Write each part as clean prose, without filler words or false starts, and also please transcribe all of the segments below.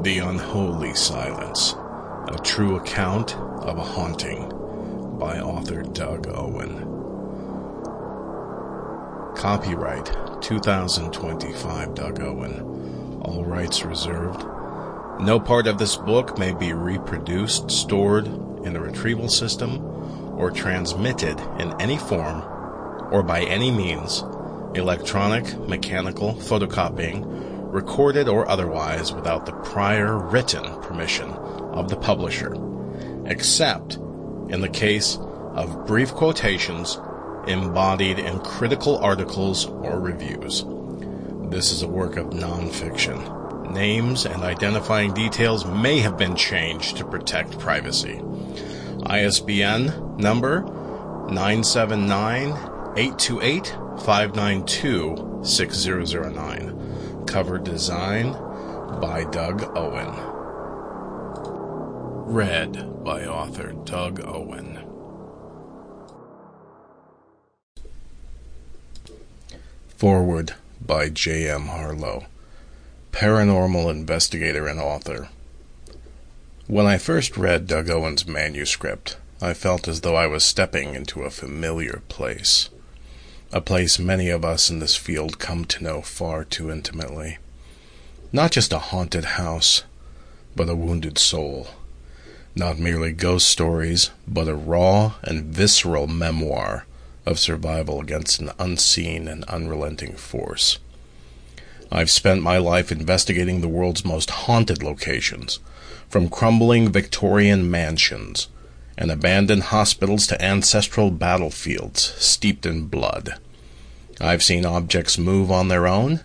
The Unholy Silence, a true account of a haunting, by author Doug Owen. Copyright 2025 Doug Owen. All rights reserved. No part of this book may be reproduced, stored in a retrieval system, or transmitted in any form or by any means, electronic, mechanical, photocopying, recorded or otherwise, without the prior written permission of the publisher, except in the case of brief quotations embodied in critical articles or reviews. This is a work of non-fiction. Names and identifying details may have been changed to protect privacy. ISBN number 979-828-592-6009. Cover design by Doug Owen. Read by author Doug Owen. Foreword by J.M. Harlow, paranormal investigator and author. When I first read Doug Owen's manuscript, I felt as though I was stepping into a familiar place. A place many of us in this field come to know far too intimately. Not just a haunted house, but a wounded soul. Not merely ghost stories, but a raw and visceral memoir of survival against an unseen and unrelenting force. I've spent my life investigating the world's most haunted locations, from crumbling Victorian mansions and abandoned hospitals to ancestral battlefields steeped in blood. I've seen objects move on their own,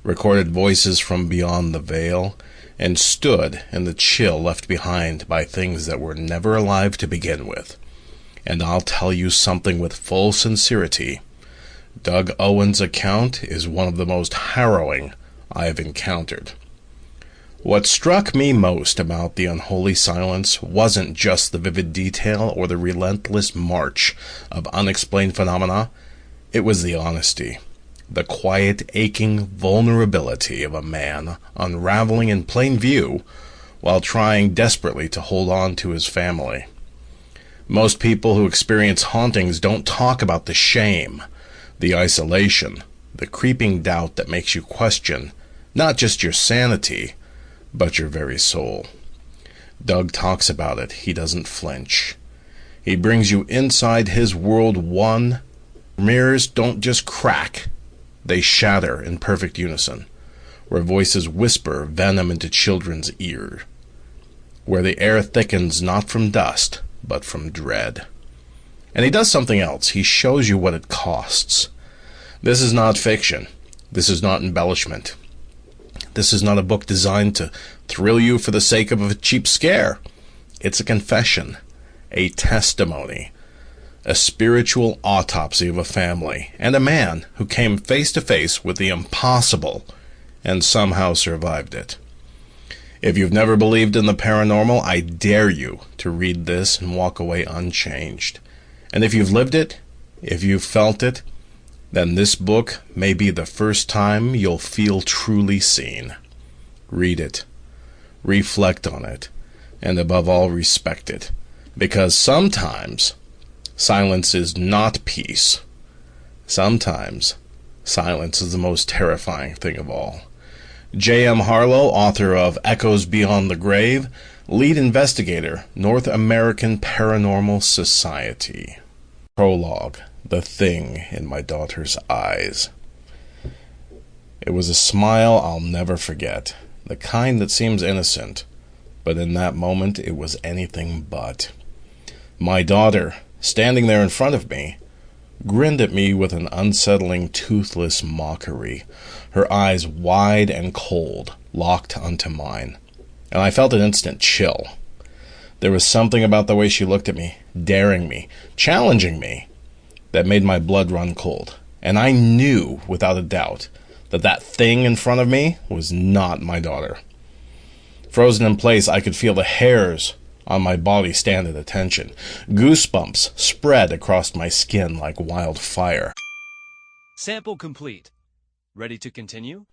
recorded voices from beyond the veil, and stood in the chill left behind by things that were never alive to begin with. And I'll tell you something with full sincerity. Doug Owen's account is one of the most harrowing I have encountered. What struck me most about The Unholy Silence wasn't just the vivid detail or the relentless march of unexplained phenomena. It was the honesty, the quiet, aching vulnerability of a man unraveling in plain view while trying desperately to hold on to his family. Most people who experience hauntings don't talk about the shame, the isolation, the creeping doubt that makes you question not just your sanity, but your very soul. Doug talks about it. He doesn't flinch. He brings you inside his world. One mirrors don't just crack, they shatter in perfect unison, where voices whisper venom into children's ear, where the air thickens not from dust, but from dread. And he does something else. He shows you what it costs. This is not fiction. This is not embellishment. This is not a book designed to thrill you for the sake of a cheap scare. It's a confession, a testimony, a spiritual autopsy of a family and a man who came face to face with the impossible and somehow survived it. If you've never believed in the paranormal, I dare you to read this and walk away unchanged. And if you've lived it, if you've felt it, then this book may be the first time you'll feel truly seen. Read it, reflect on it, and above all, respect it. Because sometimes silence is not peace. Sometimes silence is the most terrifying thing of all. J.M. Harlow, author of Echoes Beyond the Grave, lead investigator, North American Paranormal Society. Prologue. The thing in my daughter's eyes. It was a smile I'll never forget, the kind that seems innocent, but in that moment it was anything but. My daughter, standing there in front of me, grinned at me with an unsettling, toothless mockery, her eyes wide and cold, locked onto mine, and I felt an instant chill. There was something about the way she looked at me, daring me, challenging me, that made my blood run cold, and I knew without a doubt that that thing in front of me was not my daughter. Frozen in place, I could feel the hairs on my body stand at attention. Goosebumps spread across my skin like wildfire. Sample complete. Ready to continue?